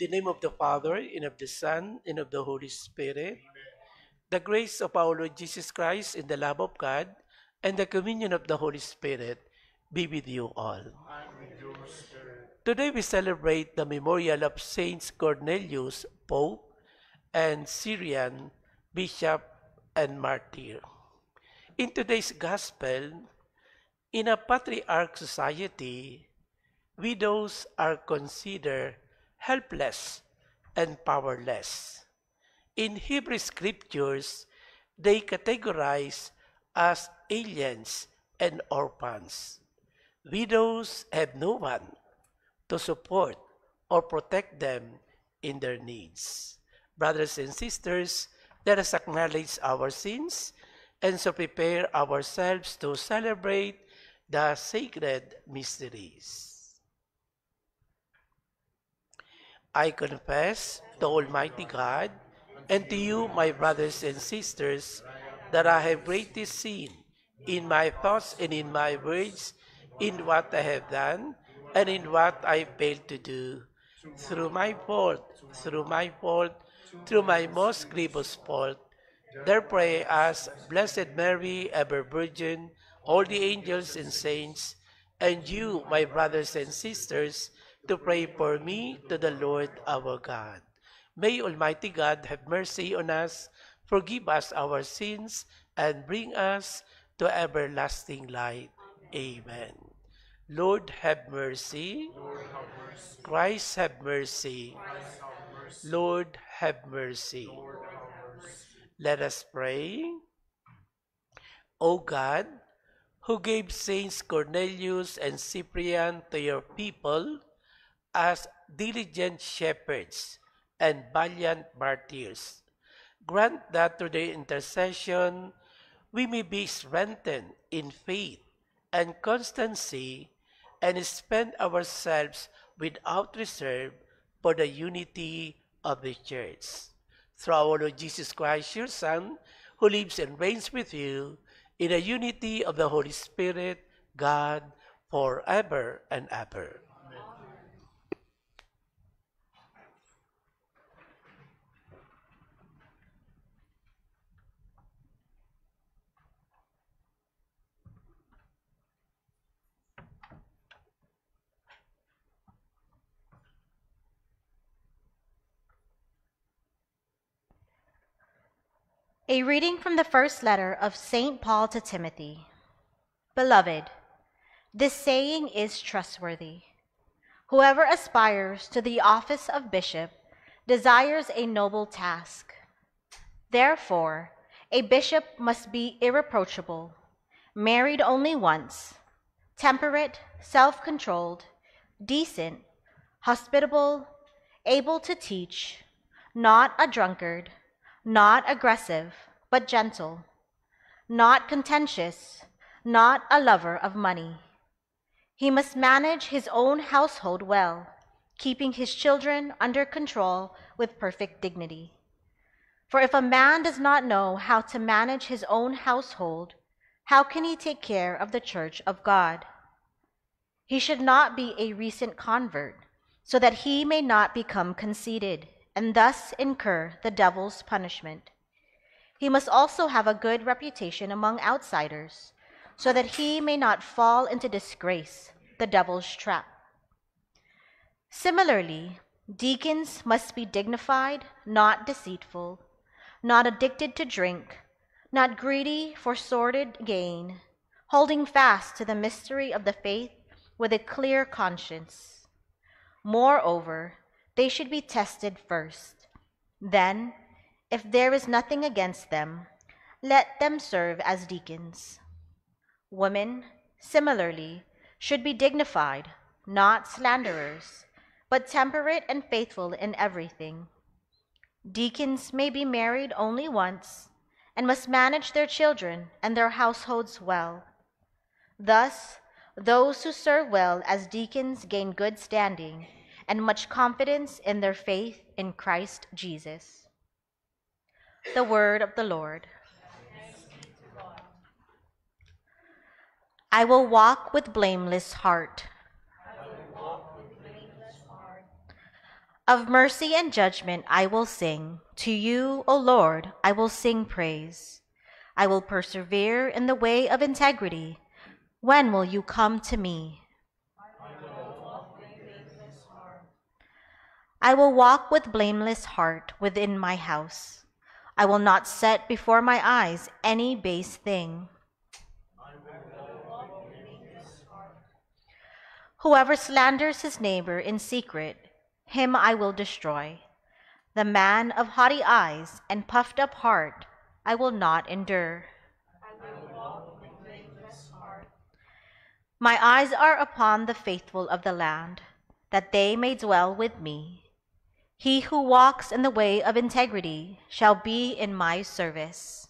the name of the Father, and of the Son, and of the Holy Spirit. The grace of our Lord Jesus Christ, and the love of God, and the communion of the Holy Spirit be with you all. Today we celebrate the memorial of Saints Cornelius, Pope, and Syrian, Bishop, and Martyr. In today's Gospel, in a patriarch society, widows are considered helpless and powerless. In Hebrew scriptures, they categorize as aliens and orphans. Widows have no one to support or protect them in their needs. Brothers and sisters, let us acknowledge our sins and so prepare ourselves to celebrate the sacred mysteries. I confess to Almighty God and to you, my brothers and sisters, that I have greatly sinned in my thoughts and in my words, in what I have done and in what I failed to do. Through my fault, through my fault, through my most grievous fault. Therefore I ask Blessed Mary, ever Virgin, all the angels and saints, and you, my brothers and sisters, to pray for me to the Lord our God. May Almighty God have mercy on us, forgive us our sins, and bring us to everlasting light. Amen. Lord have mercy. Christ have mercy. Lord have mercy. Let us pray. O God, who gave Saints Cornelius and Cyprian to your people as diligent shepherds and valiant martyrs, grant that through their intercession we may be strengthened in faith and constancy and spend ourselves without reserve for the unity of the Church. Through our Lord Jesus Christ, your Son, who lives and reigns with you in the unity of the Holy Spirit, God, forever and ever. A reading from the first letter of St. Paul to Timothy. Beloved, this saying is trustworthy. Whoever aspires to the office of bishop desires a noble task. Therefore, a bishop must be irreproachable, married only once, temperate, self-controlled, decent, hospitable, able to teach, not a drunkard, not aggressive, but gentle, not contentious, not a lover of money. He must manage his own household well, keeping his children under control with perfect dignity. For if a man does not know how to manage his own household, how can he take care of the church of God? He should not be a recent convert, so that he may not become conceited and thus incur the devil's punishment. He must also have a good reputation among outsiders, so that he may not fall into disgrace, the devil's trap. Similarly, deacons must be dignified, not deceitful, not addicted to drink, not greedy for sordid gain, holding fast to the mystery of the faith with a clear conscience. Moreover, they should be tested first. Then, if there is nothing against them, let them serve as deacons. Women, similarly, should be dignified, not slanderers, but temperate and faithful in everything. Deacons may be married only once and must manage their children and their households well. Thus, those who serve well as deacons gain good standing and much confidence in their faith in Christ Jesus. The word of the Lord. I will walk with blameless heart. Of mercy and judgment I will sing. To you, O Lord, I will sing praise. I will persevere in the way of integrity. When will you come to me? I will walk with blameless heart within my house. I will not set before my eyes any base thing. Whoever slanders his neighbor in secret, him I will destroy. The man of haughty eyes and puffed up heart I will not endure. My eyes are upon the faithful of the land, that they may dwell with me. He who walks in the way of integrity shall be in my service.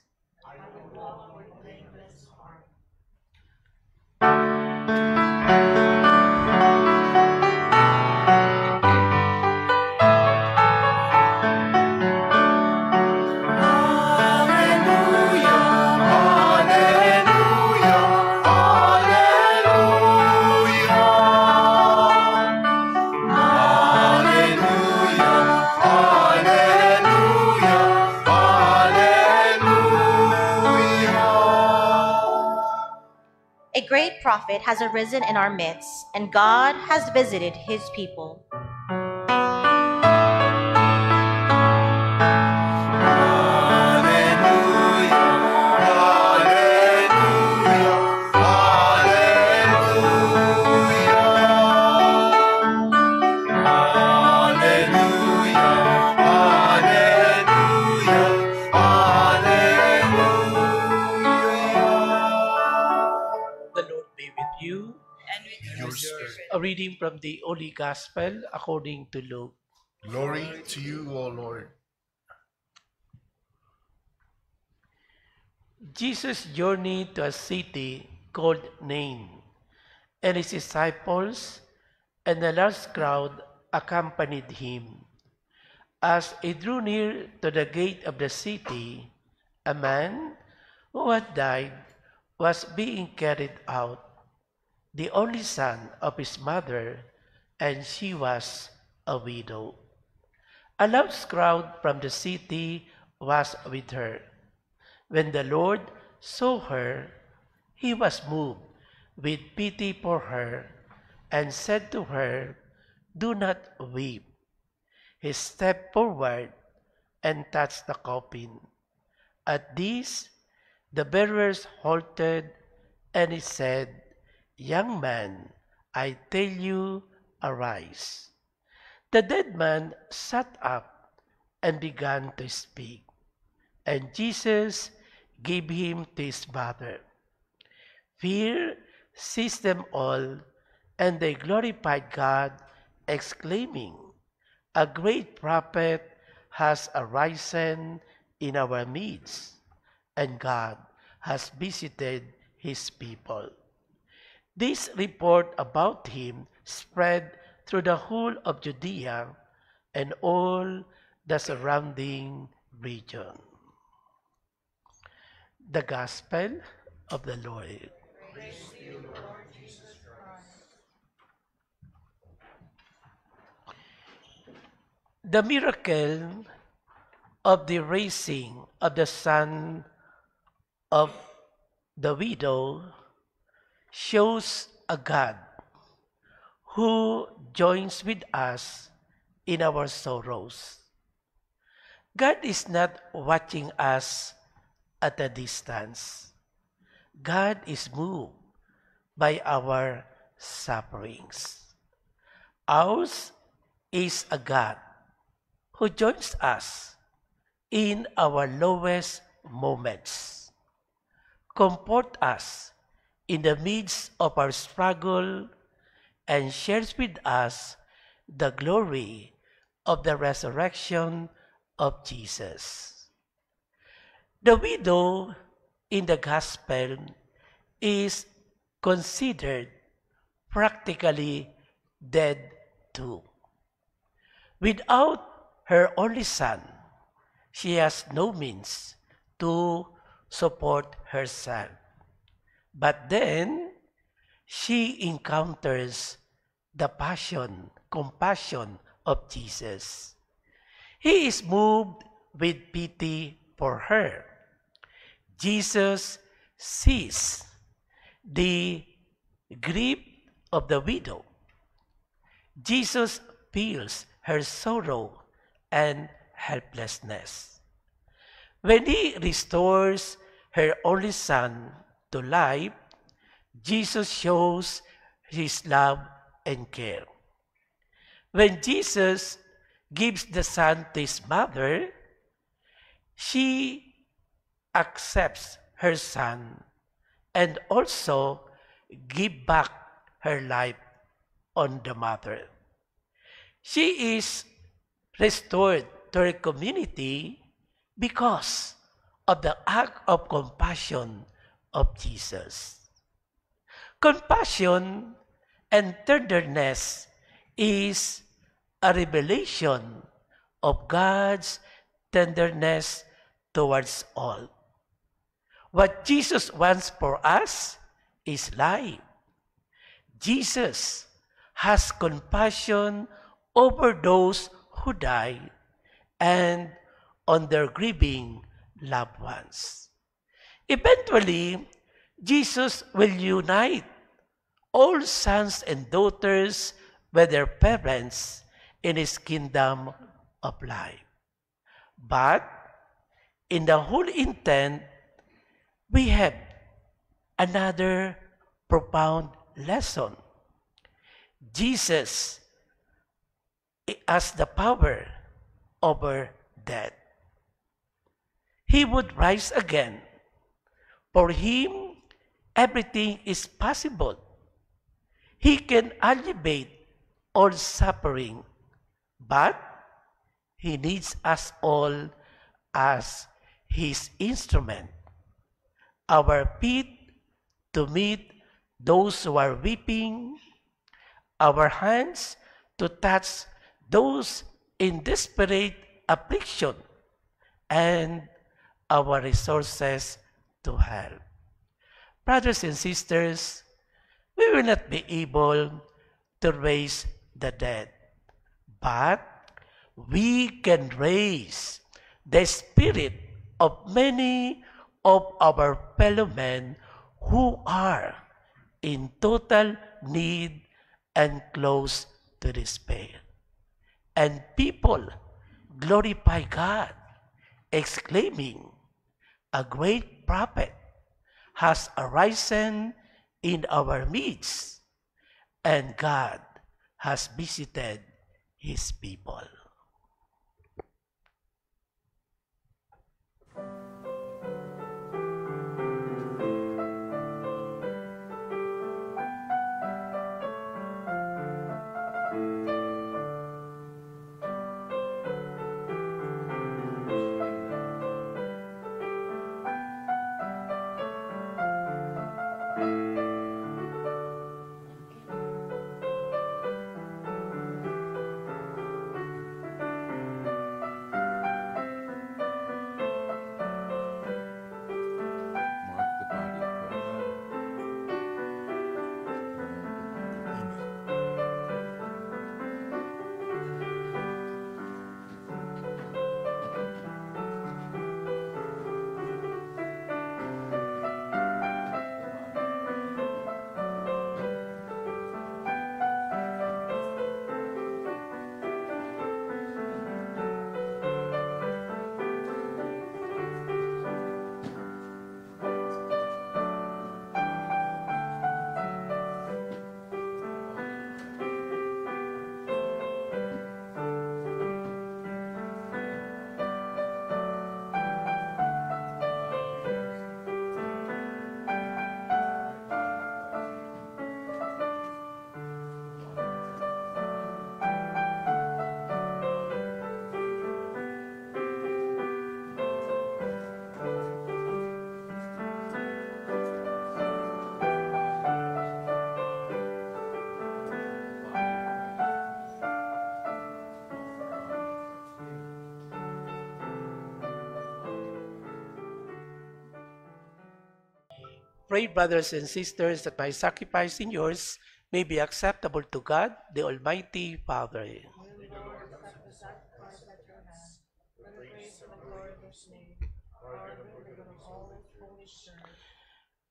A great prophet has arisen in our midst, and God has visited his people. The Lord be with you. Your spirit. A reading from the Holy Gospel according to Luke. Glory to you, O Lord. Jesus journeyed to a city called Nain, and his disciples and a large crowd accompanied him. As he drew near to the gate of the city, a man who had died was being carried out, the only son of his mother, and she was a widow. A large crowd from the city was with her. When the Lord saw her, he was moved with pity for her and said to her, "Do not weep." He stepped forward and touched the coffin. At this, the bearers halted, and he said, "Young man, I tell you, arise." The dead man sat up and began to speak, and Jesus gave him to his mother. Fear seized them all, and they glorified God, exclaiming, "A great prophet has arisen in our midst, and God has visited his people." This report about him spread through the whole of Judea and all the surrounding region. The Gospel of the Lord. The miracle of the raising of the son of the widow shows a God who joins with us in our sorrows. God is not watching us at a distance. God is moved by our sufferings. Ours is a God who joins us in our lowest moments, comfort us in the midst of our struggle, and shares with us the glory of the resurrection of Jesus. The widow in the gospel is considered practically dead too. Without her only son, she has no means to support herself. But then, she encounters the compassion of Jesus. He is moved with pity for her. Jesus sees the grief of the widow. Jesus feels her sorrow and helplessness. When he restores her only son to life, Jesus shows his love and care. When Jesus gives the son to his mother, she accepts her son and also give back her life on the mother. She is restored to her community because of the act of compassion of Jesus. Compassion and tenderness is a revelation of God's tenderness towards all. What Jesus wants for us is life. Jesus has compassion over those who die and on their grieving loved ones. Eventually, Jesus will unite all sons and daughters with their parents in his kingdom of life. But in the whole intent, we have another profound lesson. Jesus has the power over death. He would rise again. For him, everything is possible. He can alleviate all suffering, but he needs us all as his instrument. Our feet to meet those who are weeping, our hands to touch those in desperate affliction, and our resources to help. Brothers and sisters, we will not be able to raise the dead, but we can raise the spirit of many of our fellow men who are in total need and close to despair. And people glorify God, exclaiming, "A great prophet has arisen in our midst, and God has visited his people." Mark the body of Christ. Pray, brothers and sisters, that my sacrifice and yours may be acceptable to God, the Almighty Father.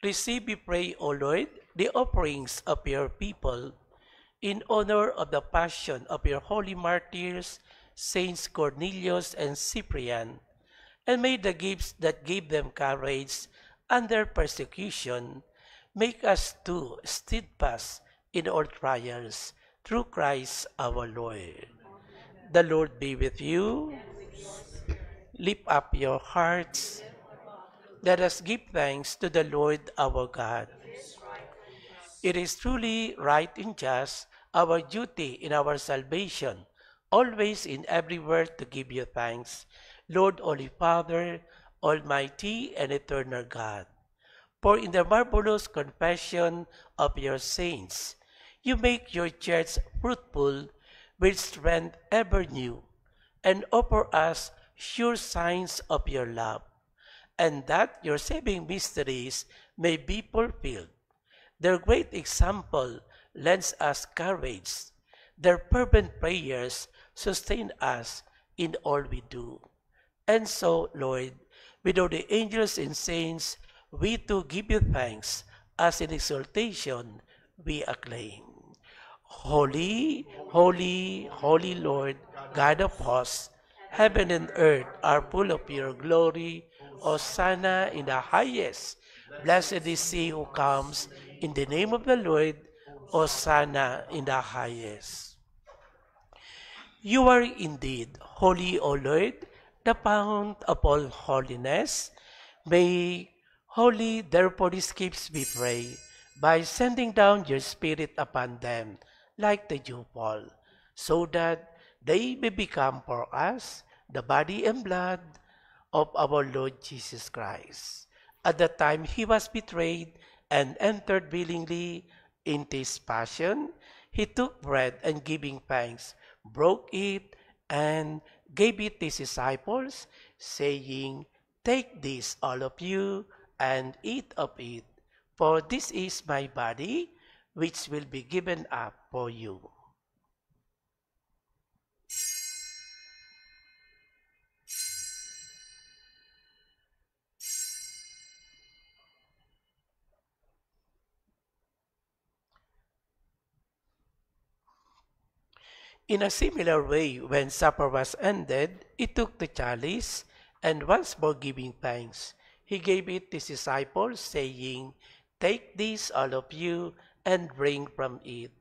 Receive, we pray, O Lord, the offerings of your people in honor of the passion of your holy martyrs, Saints Cornelius and Cyprian, and may the gifts that gave them courage under persecution make us too steadfast in all trials, through Christ our Lord. The Lord be with you. Lift up your hearts. Let us give thanks to the Lord our God. It is truly right and just, our duty in our salvation, always in everywhere to give you thanks, Lord, Holy Father, Almighty and eternal God. For in the marvelous confession of your saints, you make your church fruitful with strength ever new, and offer us sure signs of your love, and that your saving mysteries may be fulfilled. Their great example lends us courage. Their fervent prayers sustain us in all we do. And so, Lord, with all the angels and saints, we too give you thanks, as in exaltation we acclaim. Holy, holy, holy Lord, God of hosts, heaven and earth are full of your glory. Hosanna in the highest. Blessed is he who comes in the name of the Lord. Hosanna in the highest. You are indeed holy, O Lord, the fount of all holiness. May holy therefore these gifts we pray, by sending down your Spirit upon them like the dewfall, so that they may become for us the body and blood of our Lord Jesus Christ. At the time he was betrayed and entered willingly into his passion, he took bread and giving thanks, broke it and gave it to his disciples, saying, "Take this, all of you, and eat of it, for this is my body, which will be given up for you." In a similar way, when supper was ended, he took the chalice, and once more giving thanks, he gave it to his disciples, saying, "Take this, all of you, and drink from it.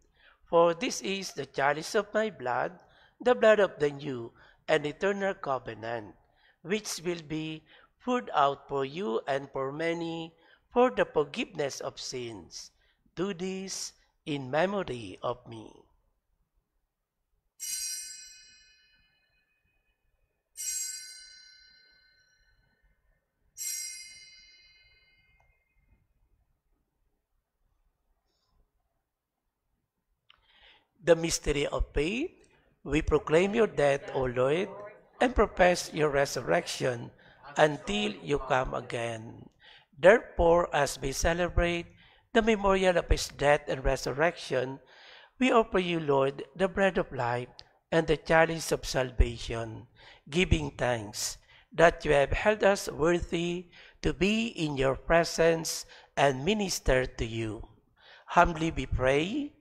For this is the chalice of my blood, the blood of the new and eternal covenant, which will be poured out for you and for many for the forgiveness of sins. Do this in memory of me." The mystery of faith, we proclaim your death, O Lord, and profess your resurrection until you come again. Therefore, as we celebrate the memorial of his death and resurrection, we offer you, Lord, the bread of life and the chalice of salvation, giving thanks that you have held us worthy to be in your presence and minister to you. Humbly we pray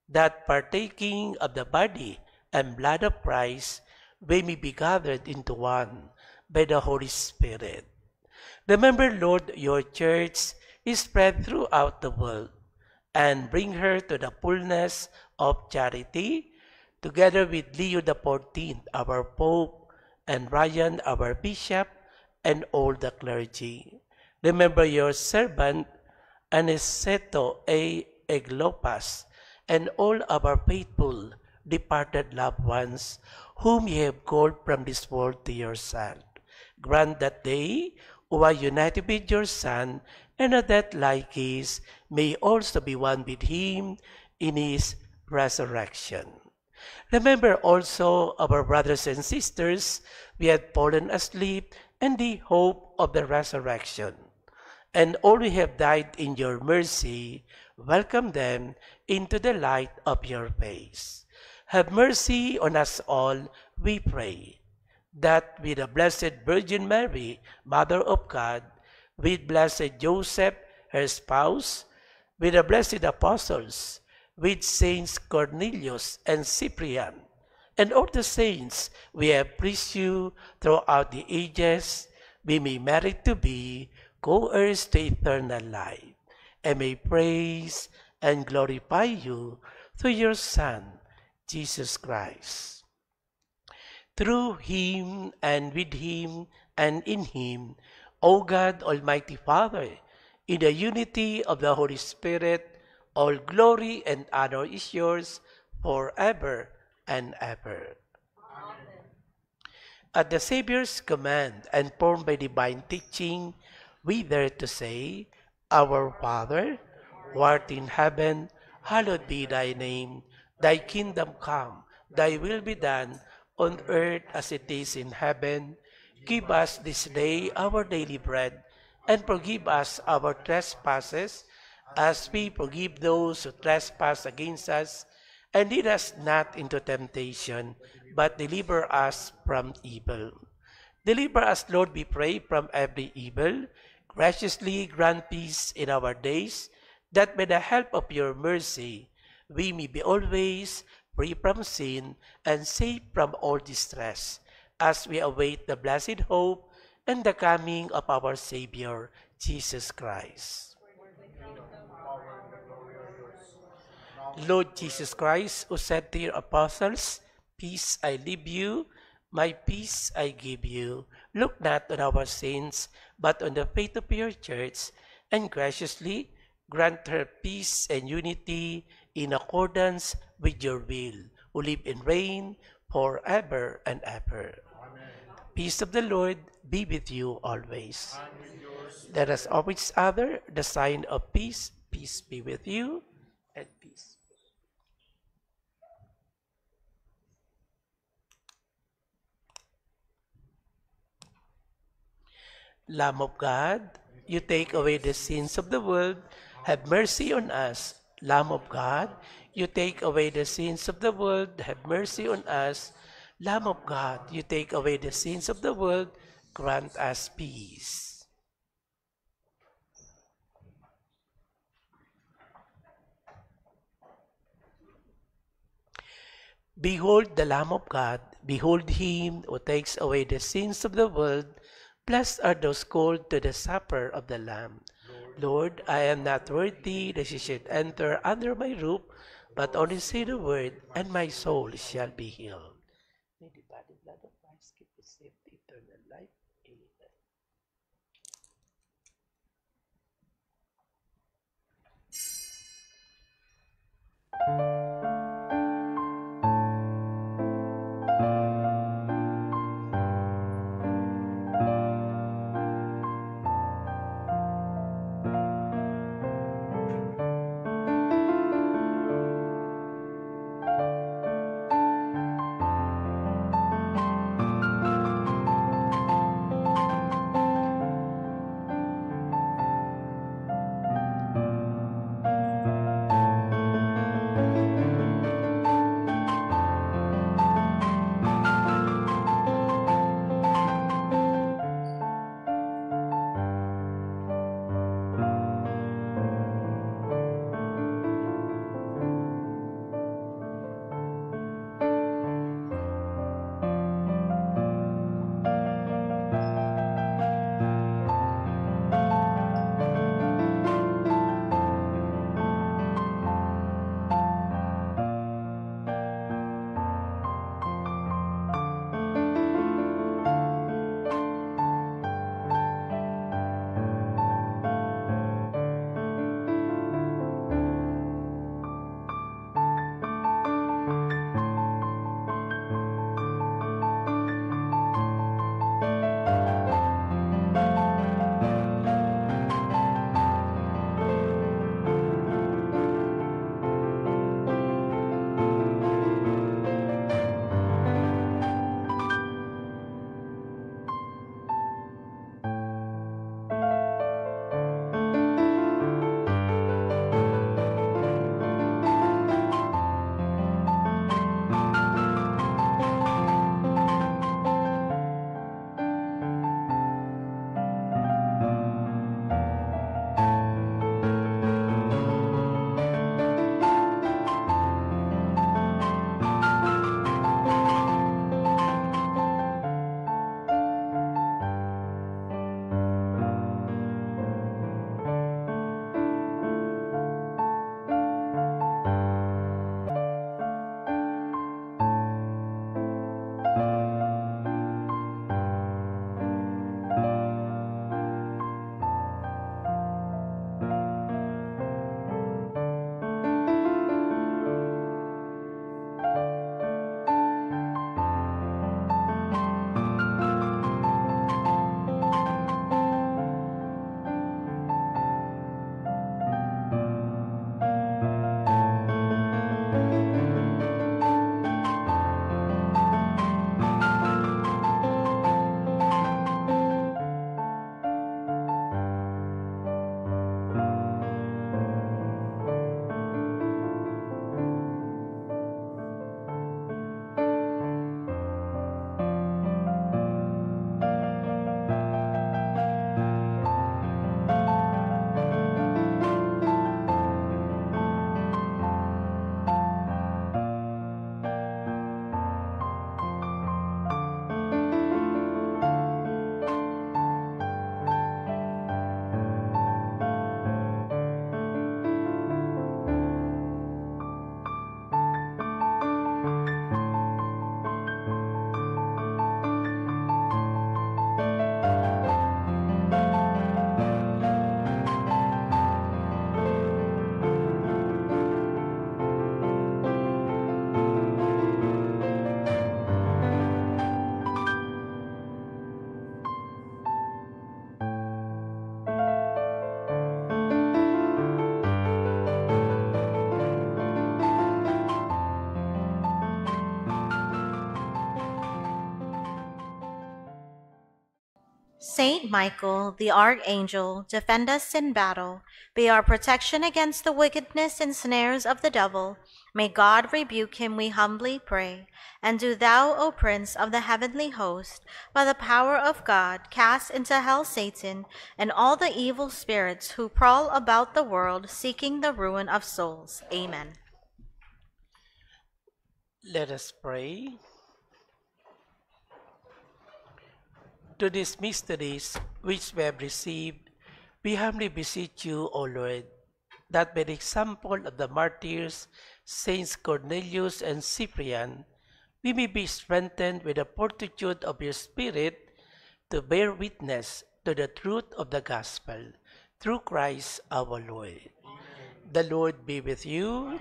that partaking of the body and blood of Christ, we may be gathered into one by the Holy Spirit. Remember, Lord, your church is spread throughout the world, and bring her to the fullness of charity, together with Leo XIV, our Pope, and Ryan, our Bishop, and all the clergy. Remember your servant, Aniceto A. Eglopas, and all our faithful departed loved ones, whom you have called from this world to yourself. Grant that they, who are united with your Son, and a death like his, may also be one with him in his resurrection. Remember also our brothers and sisters, we had fallen asleep in the hope of the resurrection. And all who have died in your mercy, welcome them into the light of your face. Have mercy on us all, we pray, that with the Blessed Virgin Mary, Mother of God, with blessed Joseph, her spouse, with the blessed apostles, with Saints Cornelius and Cyprian, and all the saints we have praised you throughout the ages, we may merit to be co-heirs to eternal life, and may praise and glorify you through your Son, Jesus Christ. Through him and with him and in him, O God, Almighty Father, in the unity of the Holy Spirit, all glory and honor is yours forever and ever. At the Savior's command and formed by divine teaching, we dare to say, Our Father, who art in heaven, hallowed be thy name. Thy kingdom come, thy will be done, on earth as it is in heaven. Give us this day our daily bread, and forgive us our trespasses, as we forgive those who trespass against us. And lead us not into temptation, but deliver us from evil. Deliver us, Lord, we pray, from every evil. Graciously grant peace in our days, that by the help of your mercy, we may be always free from sin and safe from all distress, as we await the blessed hope and the coming of our Savior, Jesus Christ. Lord Jesus Christ, who said to your apostles, Peace I leave you, my peace I give you. Look not on our sins, but on the faith of your church, and graciously grant her peace and unity in accordance with your will, who live and reign forever and ever. Amen. Peace of the Lord be with you always. Let us offer each other the sign of peace. Peace be with you, and peace. Lamb of God, you take away the sins of the world, have mercy on us. Lamb of God, you take away the sins of the world, have mercy on us. Lamb of God, you take away the sins of the world, grant us peace. Behold the Lamb of God, behold him who takes away the sins of the world. Blessed are those called to the supper of the Lamb. Lord, I am not worthy that you should enter under my roof, but only say the word, and my soul shall be healed. May the body and blood of Christ keep us safe to eternal life. Amen. Saint Michael, the archangel, defend us in battle. Be our protection against the wickedness and snares of the devil. May God rebuke him, we humbly pray. And do thou, O Prince of the heavenly host, by the power of God, cast into hell Satan and all the evil spirits who prowl about the world seeking the ruin of souls. Amen. Let us pray. To these mysteries which we have received, we humbly beseech you, O Lord, that by the example of the martyrs, Saints Cornelius and Cyprian, we may be strengthened with the fortitude of your Spirit to bear witness to the truth of the gospel, through Christ our Lord. The Lord be with you,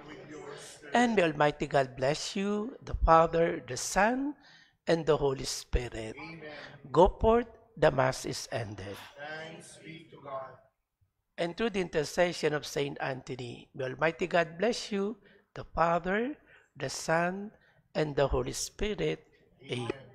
and may Almighty God bless you, the Father, the Son, and the Holy Spirit. Go forth, the Mass is ended. Thanks be to God. And through the intercession of Saint Anthony, may Almighty God bless you, the Father, the Son, and the Holy Spirit. Amen.